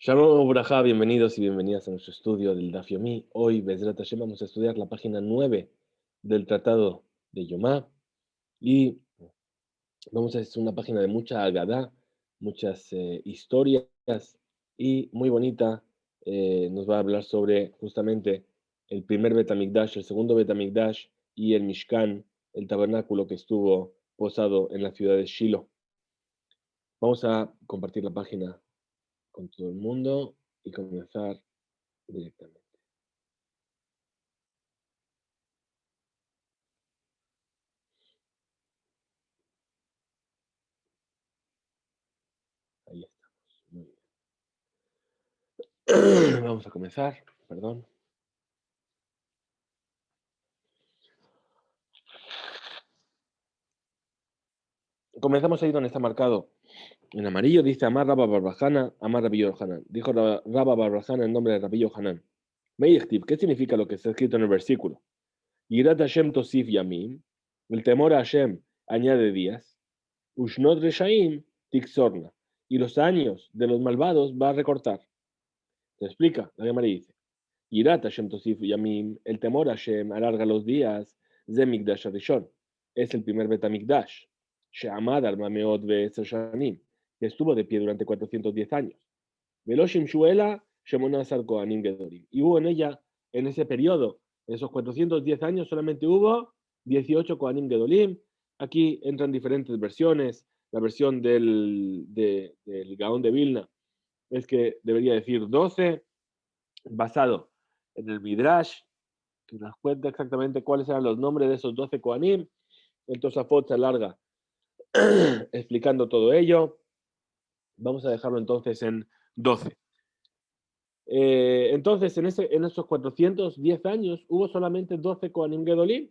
Shalom Ubrajá, bienvenidos y bienvenidas a nuestro estudio del Daf Yomi. Hoy, Bezrat Hashem, vamos a estudiar la página 9 del Tratado de Yomá y vamos a hacer una página de mucha agadá, muchas historias y muy bonita. Nos va a hablar sobre justamente el primer Betamigdash, el segundo Betamigdash y el Mishkan, el tabernáculo que estuvo posado en la ciudad de Shiloh. Vamos a compartir la página con todo el mundo y comenzar directamente. Ahí estamos. Muy bien. Vamos a comenzar. Perdón. Comenzamos ahí donde está marcado en amarillo. Dice Amar Rabba Barbajana, Amar Rabbi Yohanan. Dijo Rabba Barbajana en nombre de Rabbi Yohanan. Meichtib, ¿qué significa lo que está escrito en el versículo? Yirat Hashem tosif yamim. El temor a Hashem añade días. Ushnot reshaim tixorna. Y los años de los malvados va a recortar. Se explica. La Gemara dice. Yirat Hashem tosif yamim. El temor a Hashem alarga los días. Ze Mikdash Arishon. Es el primer Betamikdash. She'amad al Mameot ve'eser shanim. Que estuvo de pie durante 410 años. Veloshim Shuela Shemonazar Kohanim Gedolim. Y hubo en ella, en ese periodo, en esos 410 años, solamente hubo 18 Kohanim Gedolim. Aquí entran diferentes versiones. La versión del Gaón de Vilna es que debería decir 12, basado en el Midrash, que nos cuenta exactamente cuáles eran los nombres de esos 12 Kohanim. El Tosafot se alarga explicando todo ello. Vamos a dejarlo entonces en 12. Entonces, en esos 410 años hubo solamente 12 Kohanim Gedolim.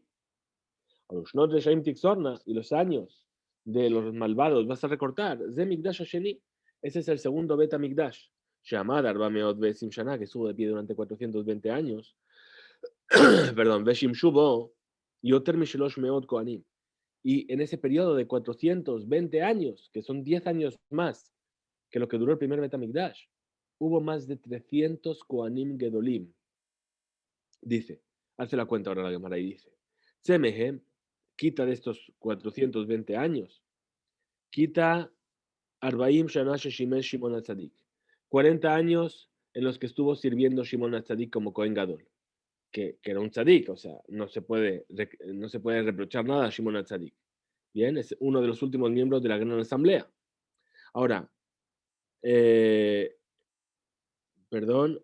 Y los años de los malvados vas a recortar. Ese es el segundo Bet Hamikdash. She'amad Arba Meot Besim Shana, que estuvo de pie durante 420 años. Perdón, Beshim Shubo, Yoter Mishelosh Meot Kohanim. Y en ese periodo de 420 años, que son 10 años más que lo que duró el primer Betamigdash, hubo más de 300 Kohanim Gedolim. Dice, hace la cuenta ahora la Gemara y dice, Semehem, quita de estos 420 años, quita Arbaim Shana Sheshimesh Shimon HaTzadik, 40 años en los que estuvo sirviendo Shimon HaTzadik como Kohen Gadol, que era un tzadik, o sea, no se puede reprochar nada a Shimon HaTzadik. Bien, es uno de los últimos miembros de la Gran Asamblea. Ahora, perdón,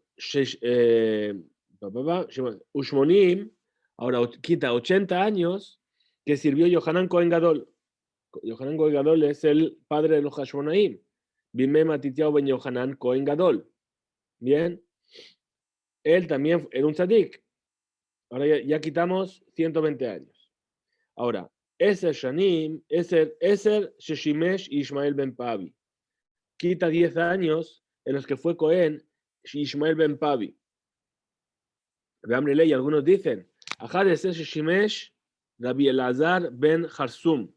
Ushmonim, ahora quita 80 años que sirvió Yohanan Cohen Gadol. Yohanan Cohen Gadol es el padre de los Hashmonaim. Bimem Matitiao ben Yohanan Cohen Gadol. Bien, él también era un tzadik. Ahora ya quitamos 120 años. Ahora, Eser Shanim, Eser Sheshimesh Ishmael ben Pavi. Quita 10 años en los que fue Cohen Ishmael ben Pavi. Ley, algunos dicen, Ajad Eser Sheshimesh Rabbi Elazar ben Harsum.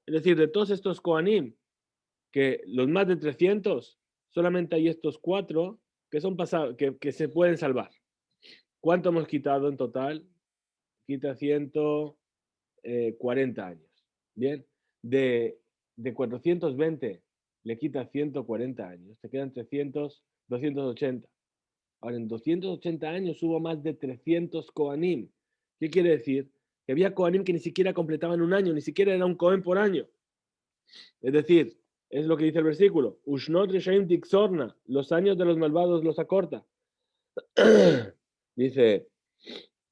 Es decir, de todos estos Kohanim, que los más de 300, solamente hay estos 4 que son pasados, que se pueden salvar. ¿Cuánto hemos quitado en total? Quita 140 años. Bien, de 420 le quita 140 años, te quedan 280. Ahora, en 280 años hubo más de 300 Kohanim. ¿Qué quiere decir? Que había Kohanim que ni siquiera completaban un año, ni siquiera era un Kohen por año. Es decir, es lo que dice el versículo, Ushnot Reshaim Tixorna, los años de los malvados los acorta. Dice,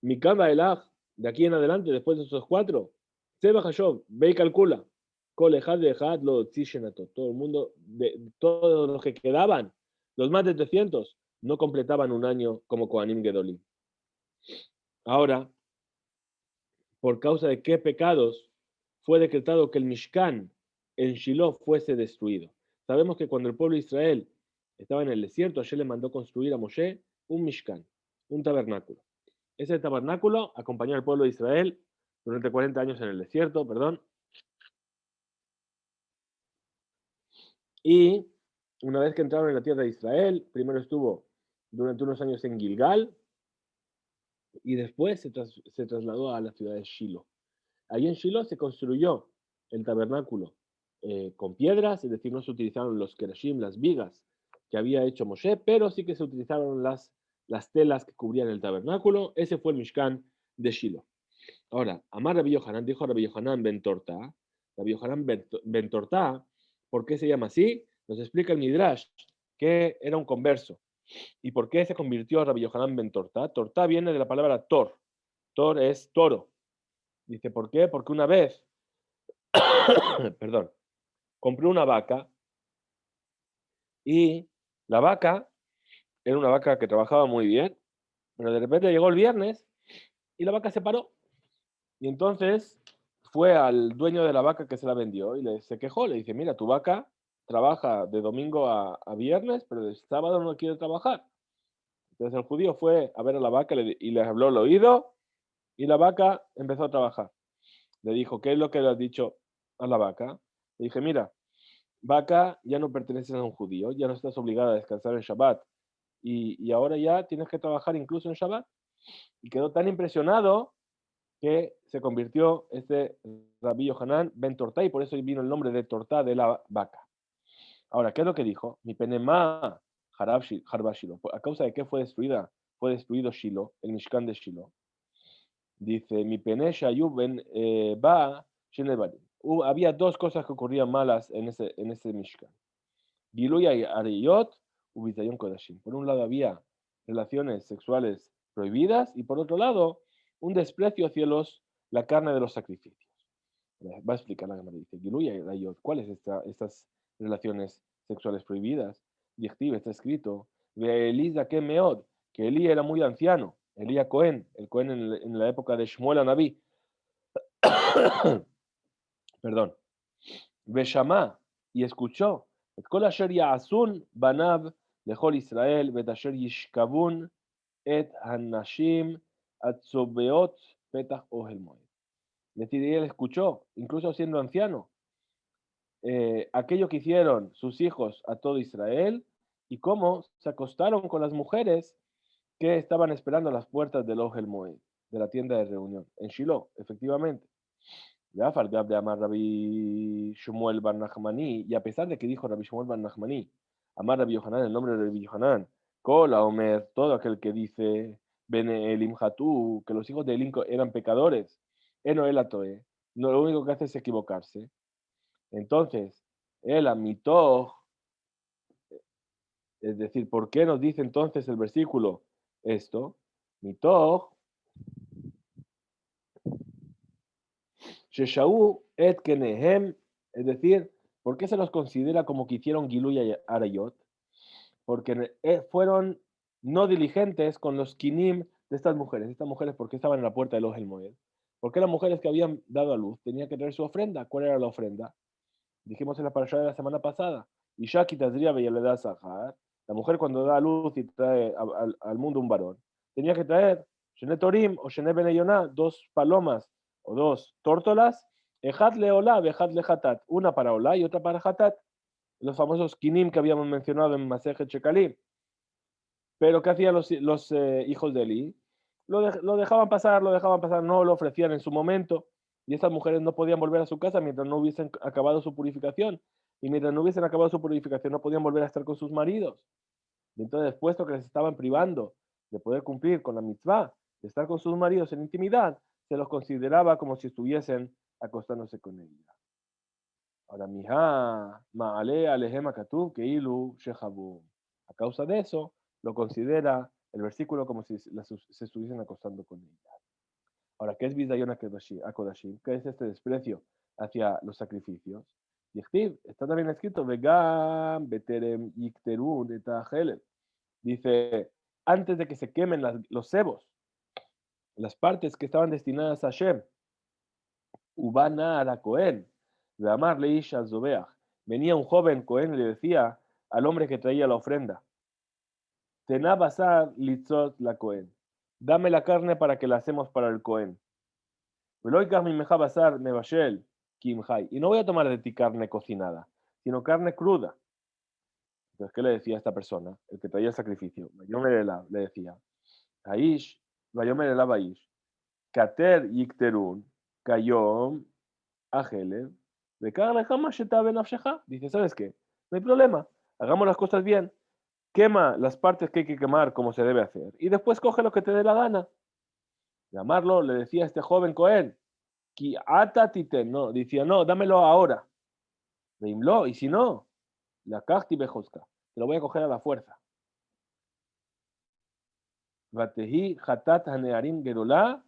Mikaba Elach, de aquí en adelante, después de estos 4, Seba Hashov, ve y calcula, Kol Ejad de Ejad lo Tzishenato, todo el mundo, todos los que quedaban, los más de 300, no completaban un año como Kohanim Gedolim. Ahora, ¿por causa de qué pecados fue decretado que el Mishkan en Shiloh fuese destruido? Sabemos que cuando el pueblo de Israel estaba en el desierto, Hashem le mandó construir a Moshe un Mishkan, un tabernáculo. Ese tabernáculo acompañó al pueblo de Israel durante 40 años en el desierto, perdón. Y una vez que entraron en la tierra de Israel, primero estuvo durante unos años en Gilgal y después se trasladó a la ciudad de Shiloh. Ahí en Shiloh se construyó el tabernáculo con piedras, es decir, no se utilizaron los kerashim, las vigas que había hecho Moshe, pero sí que se utilizaron las telas que cubrían el tabernáculo. Ese fue el Mishkan de Shiloh. Ahora, Amar Rabbi Yohanan, dijo Rabbi Yohanan ben Torta, Rabbi Yohanan ben Torta, ¿por qué se llama así? Nos explica el Midrash que era un converso. ¿Y por qué se convirtió a Rabbi Yohanan ben Torta? Torta viene de la palabra tor. Tor es toro. Dice, ¿por qué? Porque una vez, perdón, compró una vaca y la vaca era una vaca que trabajaba muy bien, pero de repente llegó el viernes y la vaca se paró. Y entonces fue al dueño de la vaca que se la vendió y se quejó, le dice, mira, tu vaca trabaja de domingo a viernes, pero de sábado no quiere trabajar. Entonces el judío fue a ver a la vaca y le habló al oído y la vaca empezó a trabajar. Le dijo, ¿qué es lo que le has dicho a la vaca? Le dije, mira, vaca, ya no perteneces a un judío, ya no estás obligada a descansar en Shabbat y ahora ya tienes que trabajar incluso en Shabbat. Y quedó tan impresionado que se convirtió este Rabbi Yohanan ben Tortá y por eso vino el nombre de Tortá de la vaca. Ahora, ¿qué es lo que dijo? Mi penema harab Shiloh. ¿A causa de qué fue destruida? Fue destruido Shiloh, el Mishkan de Shiloh. Dice, mi pene shayub ben ba shenebarim. Había dos cosas que ocurrían malas en ese Mishkan. Giluya y Ariyot, Ubizayon Kodashim. Por un lado había relaciones sexuales prohibidas y por otro lado un desprecio hacia la carne de los sacrificios. Va a explicar la Gemara. Dice, Giluya y Ariyot, ¿cuáles estas relaciones sexuales prohibidas? Dichtiv está escrito, de Elisa que meod, que Elí era muy anciano, Elías Cohen, el Cohen en la época de Shmuel Anabí. Perdón. Veshama, y escuchó, et kol asher ya'asun banav lechol Israel, vet asher yishkavun et hanashim atzobeot petach ohel moed. Es decir, él escuchó, incluso siendo anciano, aquello que hicieron sus hijos a todo Israel y cómo se acostaron con las mujeres que estaban esperando a las puertas del Ohel Moed, de la tienda de reunión, en Shiloh, efectivamente. De Amar Rabbi Shmuel bar Nachmani, y a pesar de que dijo Rabbi Shmuel bar Nachmani, Amar Rabbi Yohanan, el nombre de Rabbi Yohanan, Kola Omer, todo aquel que dice Bene Elim Hatu, que los hijos de Elim eran pecadores, Eno el Atoe, no, lo único que hace es equivocarse. Entonces, el Amitoj, es decir, ¿por qué nos dice entonces el versículo esto? Mitoj, Sheshau et Kenehem, es decir, ¿por qué se los considera como que hicieron Giluya y Arayot? Porque fueron no diligentes con los kinim de estas mujeres. Estas mujeres, ¿por qué estaban en la puerta del Ohel Moed? Porque las mujeres que habían dado a luz tenían que traer su ofrenda. ¿Cuál era la ofrenda? Dijimos en la parashá de la semana pasada. Isha kitazria beyaleda sahar. La mujer cuando da a luz y trae al mundo un varón, tenía que traer Shene Torim o Shene Beneyonah, dos palomas o dos tórtolas, Ejat leolá, Ejat lehatat, una para olá y otra para hatat, los famosos kinim que habíamos mencionado en Masejet Shekalim. Pero ¿qué hacían los hijos de Eli? Lo dejaban pasar, no lo ofrecían en su momento, y estas mujeres no podían volver a su casa mientras no hubiesen acabado su purificación, y mientras no hubiesen acabado su purificación no podían volver a estar con sus maridos. Y entonces, puesto que les estaban privando de poder cumplir con la mitzvah, de estar con sus maridos en intimidad, se los consideraba como si estuviesen acostándose con ella. Ahora, mija, ma'ale alejem akatuv keilu shehabu. A causa de eso, lo considera el versículo como si se estuviesen acostando con ella. Ahora, ¿qué es Bidayon Akodashim? ¿Qué es este desprecio hacia los sacrificios? Yichtiv, está también escrito, Vegam beterem yikterun etahelem. Dice, antes de que se quemen los cebos, las partes que estaban destinadas a Hashem, Ubana a la Cohen, de Amar Leisha Zobeach. Venía un joven Cohen y le decía al hombre que traía la ofrenda, Tená basar litzot la Cohen. Dame la carne para que la hacemos para el Cohen. Veloikach mi meja basar mebashel kimhai. Y no voy a tomar de ti carne cocinada, sino carne cruda. Entonces, ¿qué le decía a esta persona? El que traía el sacrificio. Vayomer Elav, le decía, Aish, Vayomer Elav Aish, Kater Yikterun, Kayom, Ajelev, Bekar Lejama Sheta Benafsheja. Dice, ¿sabes qué? No hay problema, hagamos las cosas bien. Quema las partes que hay que quemar como se debe hacer. Y después coge lo que te dé la gana. Llamarlo, le decía a este joven Cohen, Ki ata titen, no, decía, no, dámelo ahora. Veimlo, y si no, la kachti bejoska, te lo voy a coger a la fuerza. Vatehi hatat hanearim gedola,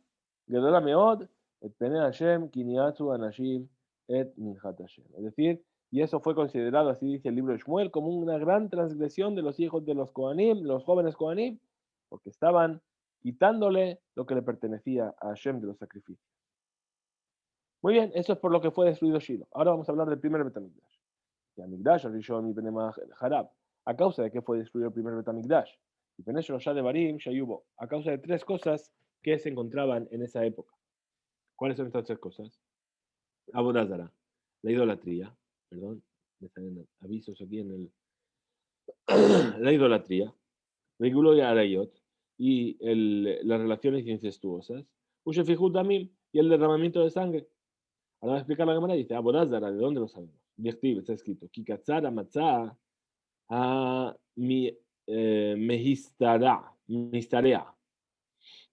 gedola meod, et pene Hashem, kiniatsu anashim, et minhat Hashem. Es decir, y eso fue considerado, así dice el libro de Shmuel, como una gran transgresión de los hijos de los Kohanim, los jóvenes Kohanim, porque estaban quitándole lo que le pertenecía a Hashem de los sacrificios. Muy bien, eso es por lo que fue destruido Shiloh. Ahora vamos a hablar del primer Betamigdash. Betamigdash, Rishon y Benemah Harab. ¿A causa de qué fue destruido el primer Betamigdash? Y Penesh Roshá de Barim, Shayubo. A causa de tres cosas que se encontraban en esa época. ¿Cuáles son estas tres cosas? Abodazara, la idolatría, perdón, me salen avisos aquí en el. La idolatría, Regulo y Arayot, y las relaciones incestuosas, Ushefihut Damim, y el derramamiento de sangre. Ahora va a explicar la cámara y dice, Abodazara, ¿de dónde lo sabemos? Dichtiv, está escrito, Kikatzara Matzah a Mehistarea.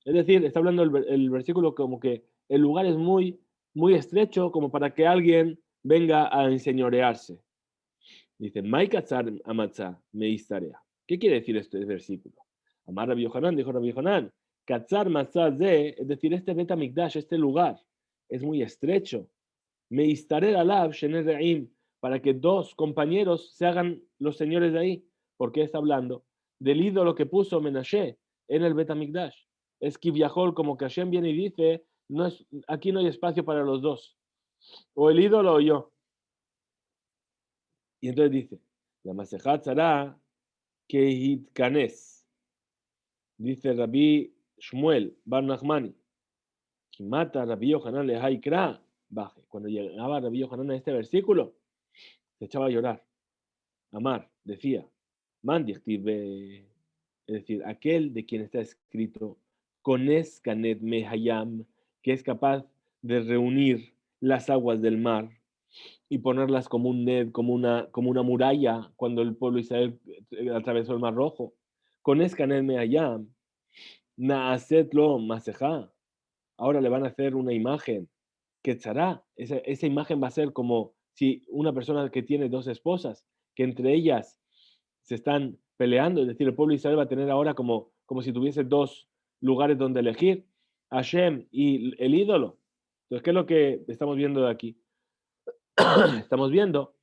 Es decir, está hablando el versículo como que el lugar es muy, muy estrecho como para que alguien venga a enseñorearse. Dice, Maikatzar Amatza Mehistarea. ¿Qué quiere decir este versículo? Amar Rabbi Yohanan, dijo Rabbi Yohanan, Katzar Matzah ze, es decir, este Betamikdash, este lugar, es muy estrecho. Meistarer alab shener re'im, para que dos compañeros se hagan los señores de ahí. ¿Por qué está hablando? Del ídolo que puso Menashe en el Betamikdash. Es que viajó como que Hashem viene y dice, no es, aquí no hay espacio para los dos. O el ídolo o yo. Y entonces dice, la Masejat Tzara Kehitkanes. Dice Rabbi Shmuel Bar Nachmani, que mata a Rabbi Yohanan le haikra. Baje. Cuando llegaba Rabbi Yohanan a este versículo, se echaba a llorar. Amar, decía, Mandichtive, es decir, aquel de quien está escrito, Kones Kanet Mehayam, que es capaz de reunir las aguas del mar y ponerlas como un ned, como una muralla, cuando el pueblo de Israel atravesó el Mar Rojo. Kones Kanet Mehayam, Naasetlo Maseja. Ahora le van a hacer una imagen. Quetzará, esa imagen va a ser como si una persona que tiene dos esposas, que entre ellas se están peleando, es decir, el pueblo de Israel va a tener ahora como si tuviese dos lugares donde elegir, Hashem y el ídolo. Entonces, ¿qué es lo que estamos viendo de aquí? Estamos viendo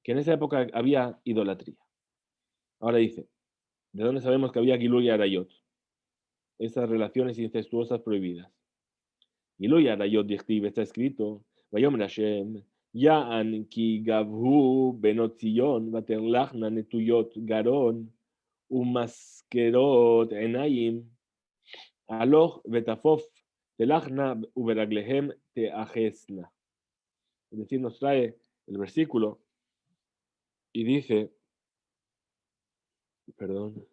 que en esa época había idolatría. Ahora dice, ¿de dónde sabemos que había Gilui y Arayot? Esas relaciones incestuosas prohibidas. Gilui y Arayot dichtiv, está escrito, Vayomer Hashem, Ya'an ki gavhu benot Zion, vaterlachna netuyot garon, umaskerot enayim, aloch vetafof telachna uberaglehem teajesna. Es decir, nos trae el versículo y dice, perdón,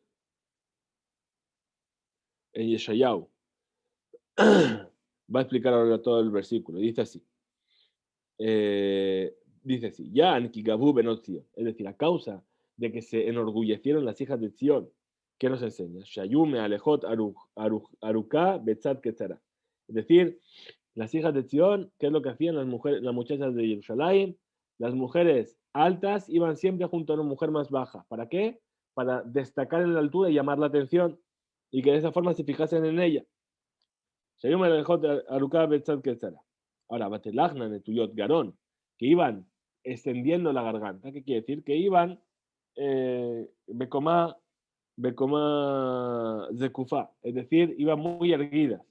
en Yeshayahu, va a explicar ahora todo el versículo, dice así, dice así, Yan kigabu benot Zion, es decir, a causa de que se enorgullecieron las hijas de Zion. ¿Qué nos enseña? Shayume alejot aruka betzat ketzara. Es decir, las hijas de Zion, ¿qué es lo que hacían las mujeres, las muchachas de Jerusalén? Las mujeres altas iban siempre junto a una mujer más baja. ¿Para qué? Para destacar en la altura y llamar la atención y que de esa forma se fijasen en ella. Shayume alejot aruka betzat ketzara. Ahora, batelachna netuyot garón, que iban extendiendo la garganta. ¿Qué quiere decir? Que iban becomá zekufa, es decir, iban muy erguidas.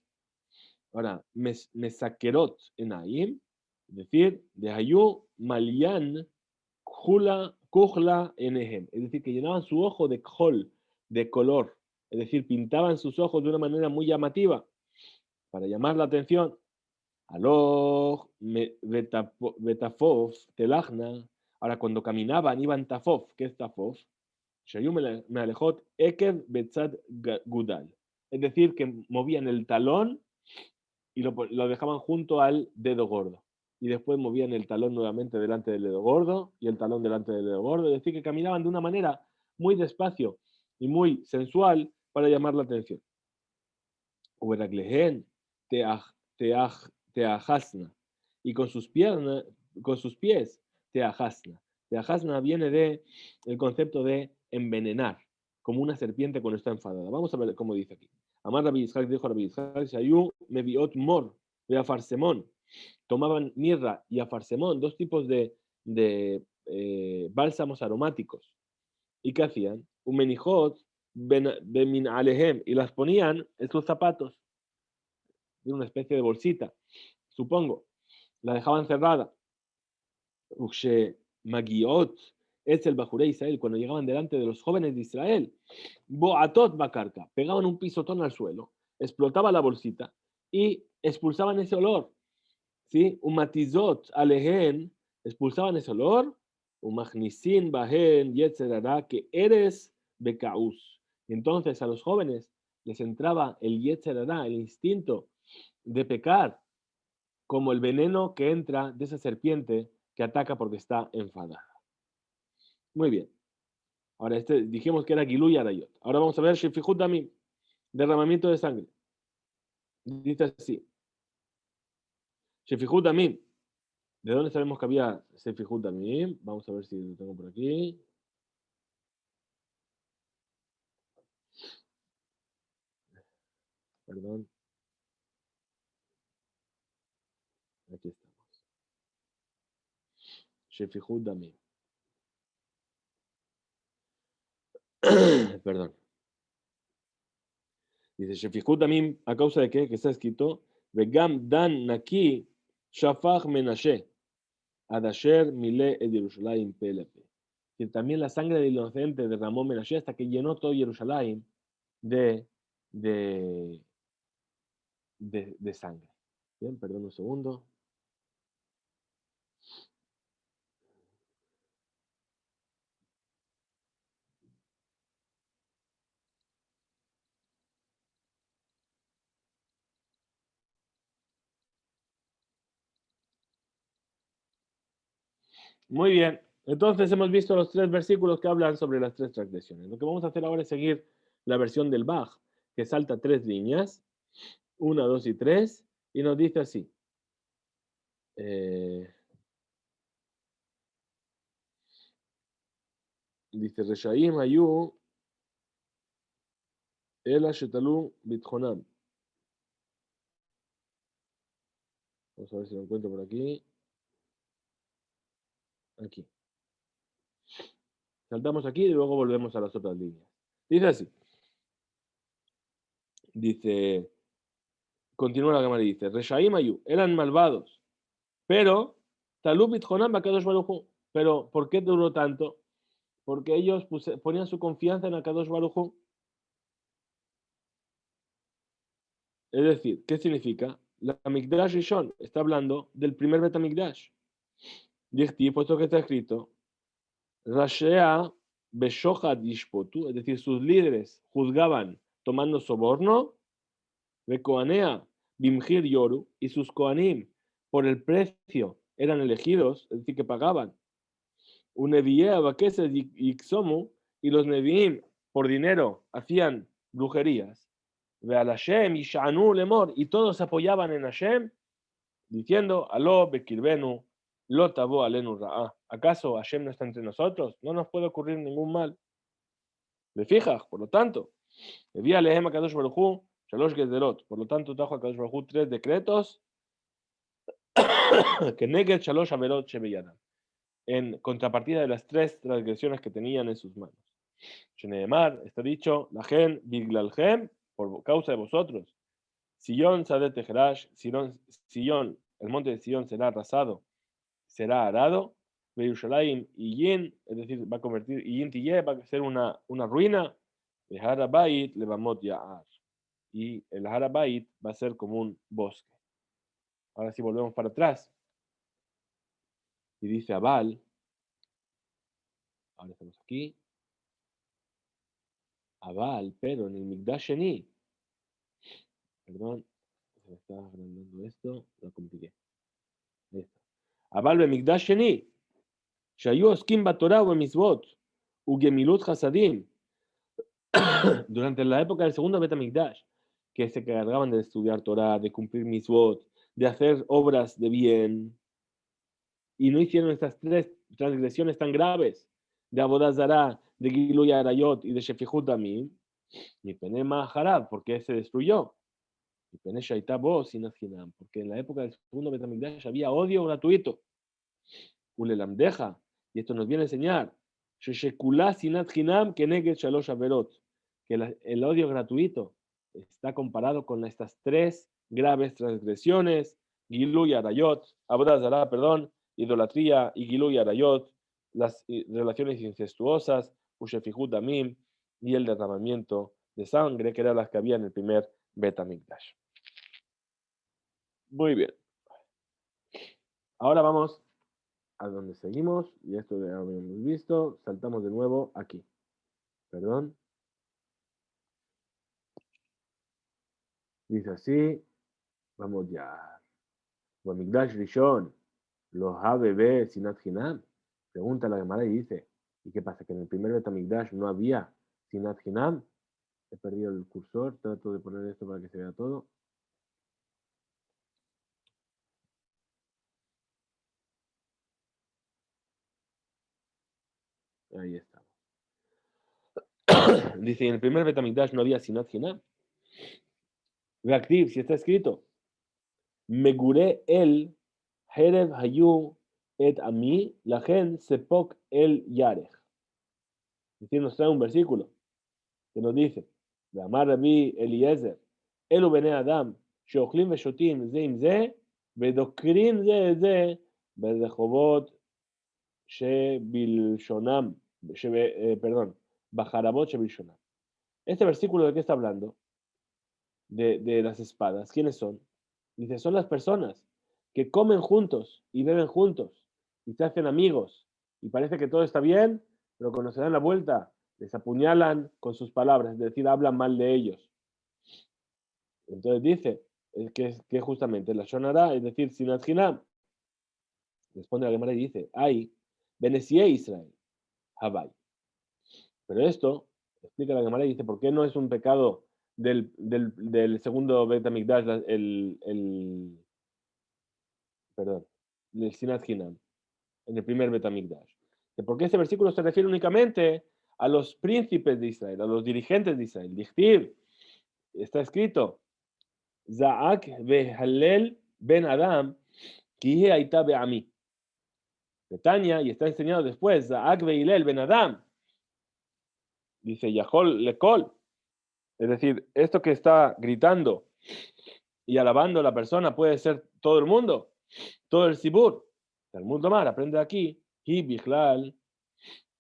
Ahora, mesakerot enaim, es decir, de hayu malian kuhla enehem, es decir, que llenaban su ojo de kol, de color, es decir, pintaban sus ojos de una manera muy llamativa para llamar la atención. Aloj betafov telachna. Ahora, cuando caminaban, iban tafof. ¿Qué es tafof? Shayu mealejot ekev betzad gudal. Es decir, que movían el talón y lo dejaban junto al dedo gordo. Y después movían el talón nuevamente delante del dedo gordo y el talón delante del dedo gordo. Es decir, que caminaban de una manera muy despacio y muy sensual para llamar la atención. Uberaglehen teajasna. Y con sus pies teajasna. Teajasna viene de el concepto de envenenar, como una serpiente cuando está enfadada. Vamos a ver cómo dice aquí. Amar Rabbi Yitzhak dijo Rabbi Yitzhak, Shayu meviot mor de afarsemón. Tomaban mirra y afarsemón, dos tipos de bálsamos aromáticos. ¿Y qué hacían? Un menijot bemin alehem, y las ponían en sus zapatos, de una especie de bolsita, supongo. La dejaban cerrada. Ukshe magiot es el Bajuré Israel, cuando llegaban delante de los jóvenes de Israel. Boatot bakarka, pegaban un pisotón al suelo, explotaba la bolsita y expulsaban ese olor. ¿Sí? Un matizot alehen, expulsaban ese olor. Un magnisin bahen yetzerara, que eres bekaus. Y entonces a los jóvenes les entraba el yetzerara, el instinto de pecar, como el veneno que entra de esa serpiente que ataca porque está enfadada. Muy bien. Ahora, dijimos que era Gilú y Arayot. Ahora vamos a ver Shefihut Damim, derramamiento de sangre. Dice así. Shefihut Damim. ¿De dónde sabemos que había Shefihut Damim? Vamos a ver si lo tengo por aquí. Perdón. Aquí estamos. Shefihut Damim. Perdón. Dice Shefihut Damim, ¿a causa de qué? Que está escrito Vegam Dan Naki Shafach Menashe Adasher Mile Ed Yerushalayim Pelepe. Que también la sangre del inocente derramó Menashe hasta que llenó todo Jerusalén de, de, de sangre. Bien, perdón un segundo. Muy bien. Entonces hemos visto los tres versículos que hablan sobre las tres transgresiones. Lo que vamos a hacer ahora es seguir la versión del Bach, que salta tres líneas, 1, 2 y 3, y nos dice así. Dice, Reshaim Ayu, Ela Shetalu Bitjonam. Vamos a ver si lo encuentro por aquí. Aquí. Saltamos aquí y luego volvemos a las otras líneas. Dice así. Dice, continúa la cámara y dice, Reshaim Ayu, eran malvados, pero Talub Bitjonam Bakadosh Baruj Hu. Pero, ¿por qué duró tanto? Porque ellos ponían su confianza en Akadosh Baruj Hu. Es decir, ¿qué significa? La Mikdash Rishon está hablando del primer Betamikdash. Dichti, puesto que está escrito, Rashea Beshochad Yishpotu, es decir, sus líderes juzgaban tomando soborno, Bekoanea Bimhir Yoru, y sus Koanim por el precio eran elegidos, es decir, que pagaban. Un Neviea Bakese Yixomu, y los Neviim por dinero hacían brujerías. Ve al Hashem y Shanu Lemor, y todos apoyaban en Hashem, diciendo, Aló Bekirbenu, Lo Tabo Alenu Ra'a. ¿Acaso Hashem no está entre nosotros? No nos puede ocurrir ningún mal. ¿Me fijas? Por lo tanto, Envía Lehem a Kadosh Baruj Hu, Shalosh Gezerot. Por lo tanto, trajo a Kadosh Baruj Hu tres decretos que Neged Shalosh Averot Shebeyadam, en contrapartida de las tres transgresiones que tenían en sus manos. Sheneemar, está dicho, la gen Biglalhem, por causa de vosotros. Sion Sadet Teherash, Sion, el monte de Sion será arrasado, será arado. Yerushalayim y Yin, es decir, va a convertir, y Yin Tiyeh va a ser una ruina. De Harabait Levamot Ya'ar. Y el Harabait va a ser como un bosque. Ahora sí volvemos para atrás. Y dice Abal, ahora estamos aquí. Aval, pero en el Mikdash Sheni, perdón, se me está agrandando esto, lo compliqué. Ahí está. Aval be Mikdash Sheni, Shayu Oskim Batorah o Mitzvot, Ugemilut Hasadim, durante la época del segundo Betamikdash, que se encargaban de estudiar Torah, de cumplir Mitzvot, de hacer obras de bien, y no hicieron estas tres transgresiones tan graves, de Avodah Zarah, de Giluy Arayot y de Shefihut Damim, mi Penema Harab, porque se destruyó. Mi Pene Shaita Bo Sinat Hinam, porque en la época del segundo Betamikdash había odio gratuito. Ulelamdeja, y esto nos viene a enseñar, Sheshekula Sinat Hinam Keneged Shalosh Averot, que el odio gratuito está comparado con estas tres graves transgresiones, Giluy Arayot, Avodah Zarah, perdón, idolatría y Giluy Arayot, las relaciones incestuosas, Ushefihut Damim, y el derramamiento de sangre, que eran las que había en el primer Betamikdash. Muy bien. Ahora vamos a donde seguimos, y esto ya lo habíamos visto, saltamos de nuevo aquí. Perdón. Dice así, vamos ya. Bamigdash Rishon, los ABB Sinat Hinam. Pregunta la Gemara y dice, ¿y qué pasa? Que en el primer Betamigdash no había Sinat Hinam. He perdido el cursor, trato de poner esto para que se vea todo. Ahí está. Dice, en el primer Betamigdash no había Sinat Hinam. Reactiv, si está escrito, Megure el Herev Hayu et Ami, la gen Sepok el Yarech. Es decir, nos trae un versículo que nos dice, de Amar Rabbi Eliezer, Elu bene Adam, שאוכלים ושותים זה עם זה, ודוקרים זה את זה, ברחובות שבלשונם, perdón, בחרבות שבלשונם. Este versículo de qué está hablando? De las espadas. ¿Quiénes son? Dice, son las personas que comen juntos y beben juntos y se hacen amigos y parece que todo está bien, pero cuando se dan la vuelta les apuñalan con sus palabras, es decir, hablan mal de ellos. Entonces dice que justamente la Shonara, es decir, Sinat Hinam, responde la Gemara y dice, ay, Benesie Israel, Habai. Pero esto, explica la Gemara y dice, ¿por qué no es un pecado del segundo Betamikdash, perdón, del Sinat Hinam, en el primer Betamikdash? ¿Por qué ese versículo se refiere únicamente a los príncipes de Israel, a los dirigentes de Israel? Dichtiv, está escrito, Zaak vehalel ben Adam, kihe aita be'ami. Betania, y está enseñado después, Zaak vehalel ben Adam, dice Yahol lekol. Es decir, esto que está gritando y alabando a la persona puede ser todo el mundo, todo el Sibur. El mundo mar aprende aquí, y Bichlal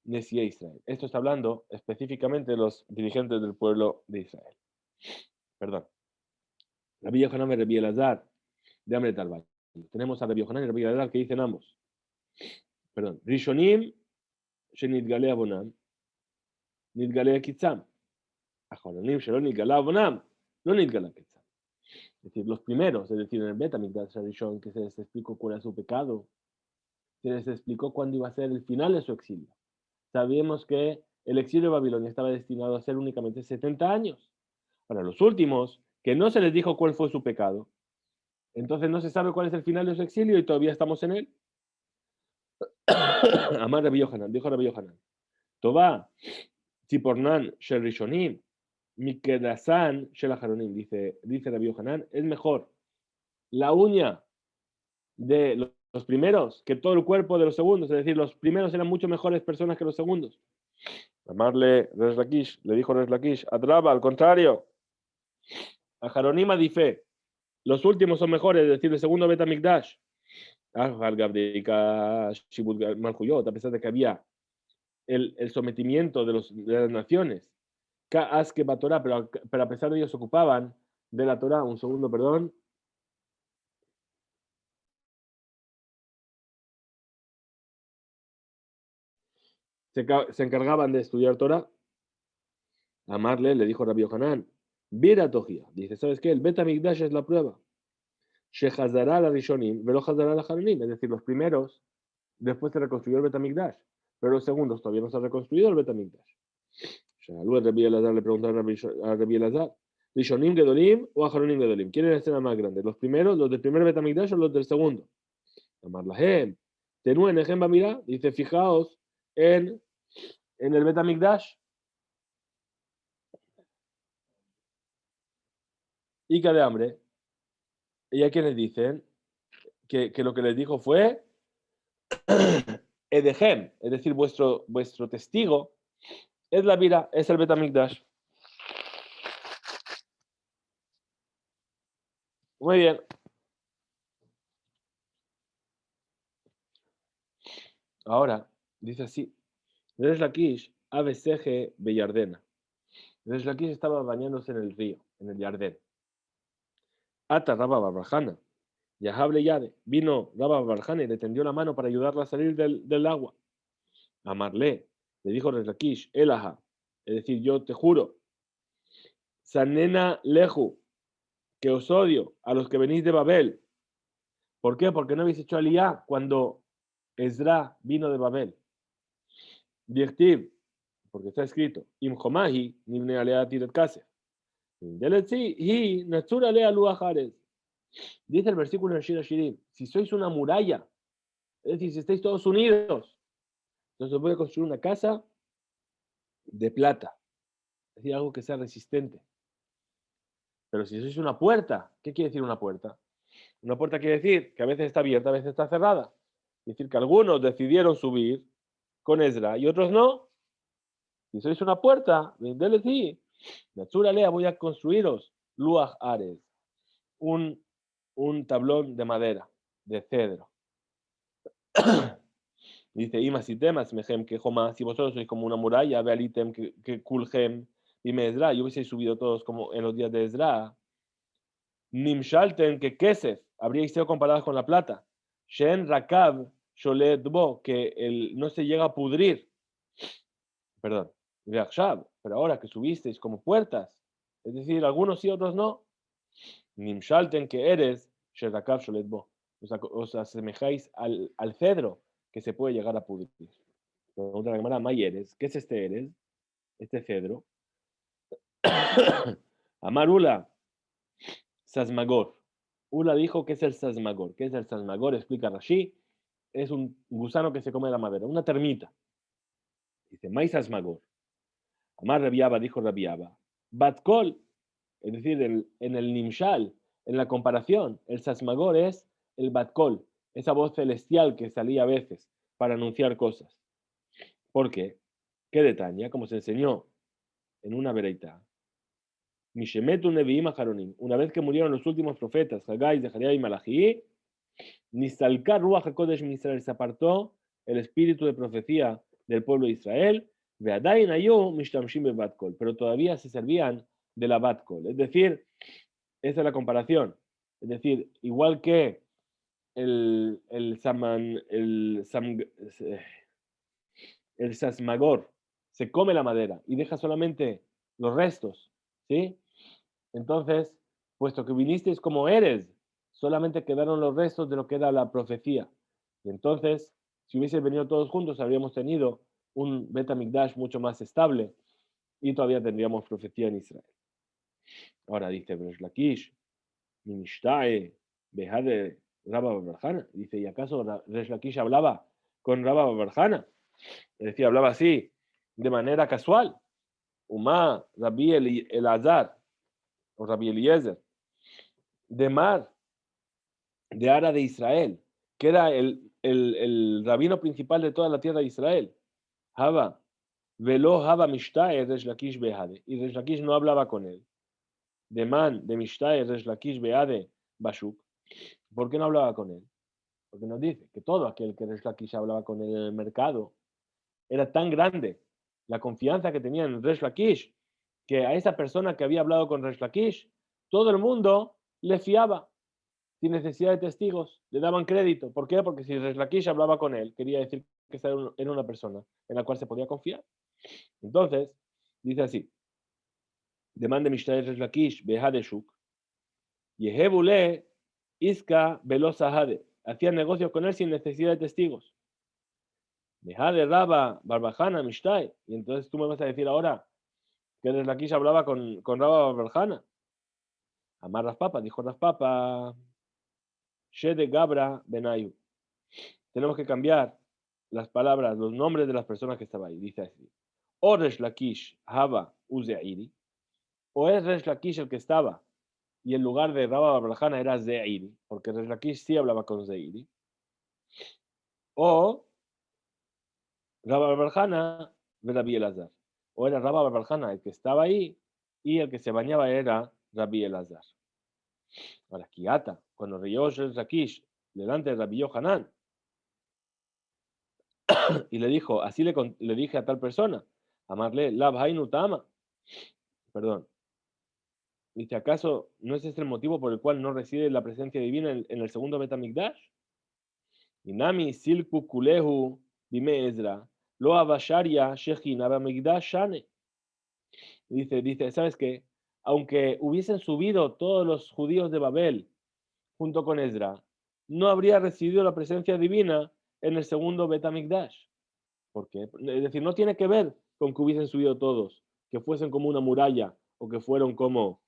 Nesie Israel. Esto está hablando específicamente de los dirigentes del pueblo de Israel. Perdón. Rabbi Yohanan y Rabbi Elazar de Amret al Valle. Tenemos a Rabbi Yohanan y Rabbi Elazar que dicen ambos. Perdón. Rishonim shenitgale abonam, nitgale kitzam. Achronim shelo nitgale abonam, no nitgale kitzam. Es decir, los primeros, es decir, en el Betamikdash Rishon, que se les explicó cuál era su pecado, se les explicó cuándo iba a ser el final de su exilio. Sabíamos que el exilio de Babilonia estaba destinado a ser únicamente 70 años. Para los últimos, que no se les dijo cuál fue su pecado, entonces no se sabe cuál es el final de su exilio y todavía estamos en él. Amar Rabbi Yohanan, dijo Rabbi Yohanan, Tová, Tzipornan Shel Rishonim, Mikedasan Shel Aharonim, dice Rabbi Yohanan, es mejor la uña de los primeros que todo el cuerpo de los segundos, es decir, los primeros eran mucho mejores personas que los segundos. Amarle Resh Lakish, le dijo Resh Lakish, Adraba, al contrario, a Jaronima dice, los últimos son mejores, es decir, el segundo Betamikdash. A pesar de que había el sometimiento de las naciones, pero a pesar de ellos se ocupaban de la Torah. Un segundo, perdón. Se encargaban de estudiar Torah. Amarle le dijo Rabbi Yohanan, Vira Tojía. Dice, ¿sabes qué? El Bet HaMikdash es la prueba. Shehazará la Rishonim, Velo Hazará la Haranim. Es decir, los primeros, después se reconstruyó el Bet HaMikdash, pero los segundos todavía no se ha reconstruido el Bet HaMikdash. Luego Rabbi Elazar le preguntó a Rabbi Elazar, ¿Rishonim Gedolim o Aharonim Gedolim? ¿Quién es la escena más grande? ¿Los primeros, los del primer Bet HaMikdash o los del segundo? Amar Lahem. Tenú en Ejem Bamira, dice, fijaos en el Bet HaMikdash. Y que de hambre. Y a quienes dicen que lo que les dijo fue Edehem, es decir, vuestro testigo es la vida, es el Bet HaMikdash. Muy bien. Ahora, dice así, Resh Lakish, Abeseje Beyardena. Resh Lakish estaba bañándose en el río, en el Yardén. Ata Rabba Barjana. Yahable Yade. Vino Rabba Barjana y le tendió la mano para ayudarla a salir del agua. Amarle. Le dijo Resh Lakish, Elaha. Es decir, yo te juro. Sanena Lehu. Que os odio a los que venís de Babel. ¿Por qué? Porque no habéis hecho aliyá cuando Ezra vino de Babel. Dichtiv, porque está escrito, Im Homahi, Nimne Alea Tiret Kasef. Dice el versículo en Shira Shirim, si sois una muralla, es decir, si estáis todos unidos, entonces voy a construir una casa de plata, es decir, algo que sea resistente. Pero si sois una puerta, ¿qué quiere decir una puerta? Una puerta quiere decir que a veces está abierta, a veces está cerrada. Es decir, que algunos decidieron subir con Ezra y otros no. Si sois una puerta, vendele sí. Naturalea, voy a construiros Luach Ares, un tablón de madera, de cedro. Dice, Ima si temas, mejem que joma, si vosotros sois como una muralla, vealitem que kulhem, dime Ezra, yo hubiese subido todos como en los días de Ezra. Nimshalten que Kesef, habríais sido comparados con la plata. Shen Rakav, Sholet Bo, que no se llega a pudrir. Perdón. Pero ahora que subisteis como puertas, es decir, algunos sí, otros no. Nimshalten que eres, Shen Rakav, Sholet Bo. Os asemejáis al cedro que se puede llegar a pudrir. Pregunta la Gemara, May eres, ¿qué es este eres? Este cedro. Amarula, Sasmagor. Ula dijo que es el sasmagor. ¿Qué es el sasmagor? Explica Rashi. Es un gusano que se come la madera, una termita. Dice, May sasmagor. Amar Rabiaba, dijo Rabiaba. Batkol, es decir, en el Nimshal, en la comparación, el sasmagor es el Batkol, esa voz celestial que salía a veces para anunciar cosas. ¿Por qué? ¿Qué detalle? Como se enseñó en una vereita. Mishemetu Neviim Aharonim. Una vez que murieron los últimos profetas, Haggai, Zechariah y Malachi, Nisalkar Ruach HaKodesh min Israel, se apartó el espíritu de profecía del pueblo de Israel, Ve'adayin hayu mishtamshim bebatkol, pero todavía se servían de la batkol. Es decir, esa es la comparación. Es decir, igual que el sasmagor se come la madera y deja solamente los restos, ¿sí? Entonces, puesto que vinisteis como eres, solamente quedaron los restos de lo que era la profecía. Y entonces, si hubiesen venido todos juntos, habríamos tenido un Bet HaMikdash mucho más estable y todavía tendríamos profecía en Israel. Ahora dice Resh Lakish, Nimishtae, Behade Rabba Barjana. Dice, ¿y acaso Resh Lakish hablaba con Rabba Barjana? Es decir, hablaba así, de manera casual. Umá, Rabbi Elazar, o Rabbi Eliezer, de Mar, de Ara de Israel, que era el rabino principal de toda la tierra de Israel. Haba, Velo Haba Mishtae Resh Lakish Behade. Y Resh Lakish no hablaba con él. De Man, de Mishtae Resh Lakish Behade Bashuk. ¿Por qué no hablaba con él? Porque nos dice que todo aquel que Resh Lakish hablaba con él en el mercado era tan grande la confianza que tenía en Resh Lakish, que a esa persona que había hablado con Resh Lakish, todo el mundo le fiaba, sin necesidad de testigos, le daban crédito. ¿Por qué? Porque si Resh Lakish hablaba con él, quería decir que era una persona en la cual se podía confiar. Entonces, dice así, demande Mishtay Resh Lakish, Behadeshuk, Yehebule, Iska, Velosahade. Hacían negocios con él sin necesidad de testigos. Behade Raba, Barbajana, Mishtay. Y entonces tú me vas a decir ahora que Resh Lakish hablaba con Raba Barbajana. Amar Raspapa, dijo Raspapa, Shede Gabra Benayu. Tenemos que cambiar las palabras, los nombres de las personas que estaban ahí. Dice así. O Resh Lakish, Hava, Uzeiri. O es Resh Lakish el que estaba y en lugar de Rabba Barbarjana era Zeiri, porque Resh Lakish sí hablaba con Zeiri. O Rabba Barbarjana de Rabbi Elazar. O era Rabba Barbarjana el que estaba ahí y el que se bañaba era Rabbi Elazar. Ahora, Kiata, cuando rió Resh Lakish delante de Rabbi Yohanan y le dijo, así le dije a tal persona, amarle Lab Hainu Tama. Perdón. Dice, ¿acaso no es este el motivo por el cual no reside la presencia divina en el segundo Betamigdash? Inami silku kulehu bime Ezra, lo abasharia shechina bamigdash shane. Dice, ¿sabes qué? Aunque hubiesen subido todos los judíos de Babel junto con Ezra, no habría residido la presencia divina en el segundo Betamigdash. ¿Por qué? Es decir, no tiene que ver con que hubiesen subido todos, que fuesen como una muralla o que fueron como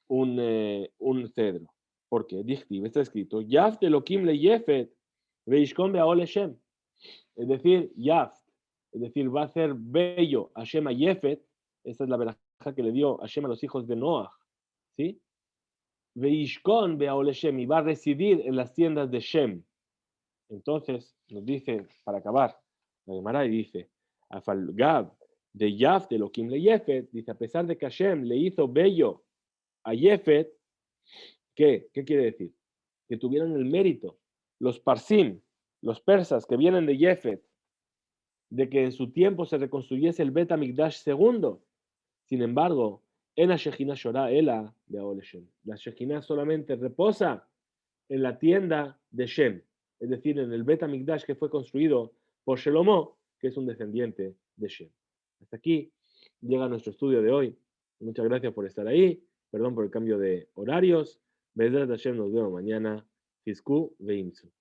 un cedro. ¿Por qué? Está escrito, Yaft Elohim le Yefet, Veishkon Beaol Hashem. Es decir, Yaft, es decir, va a ser bello Hashem a Yefet, esta es la veraja que le dio Hashem a los hijos de Noah, ¿sí? Veishkon Beaol Hashem, y va a residir en las tiendas de Shem. Entonces, nos dice, para acabar, la Gemara y dice, Afalgab de Yaft Elohim le Yefet, dice, a pesar de que Hashem le hizo bello a Yefet, ¿qué? ¿Qué quiere decir? Que tuvieron el mérito, los Parsim, los persas que vienen de Yefet, de que en su tiempo se reconstruyese el Bet Hamikdash segundo. Sin embargo, en la Shejina Shorá Ela de Aoleshem. La Shejina solamente reposa en la tienda de Shem, es decir, en el Bet Hamikdash que fue construido por Shelomo, que es un descendiente de Shem. Hasta aquí llega nuestro estudio de hoy. Muchas gracias por estar ahí. Perdón por el cambio de horarios. Bezrat Hashem, nos vemos mañana. Fisku Veimsu.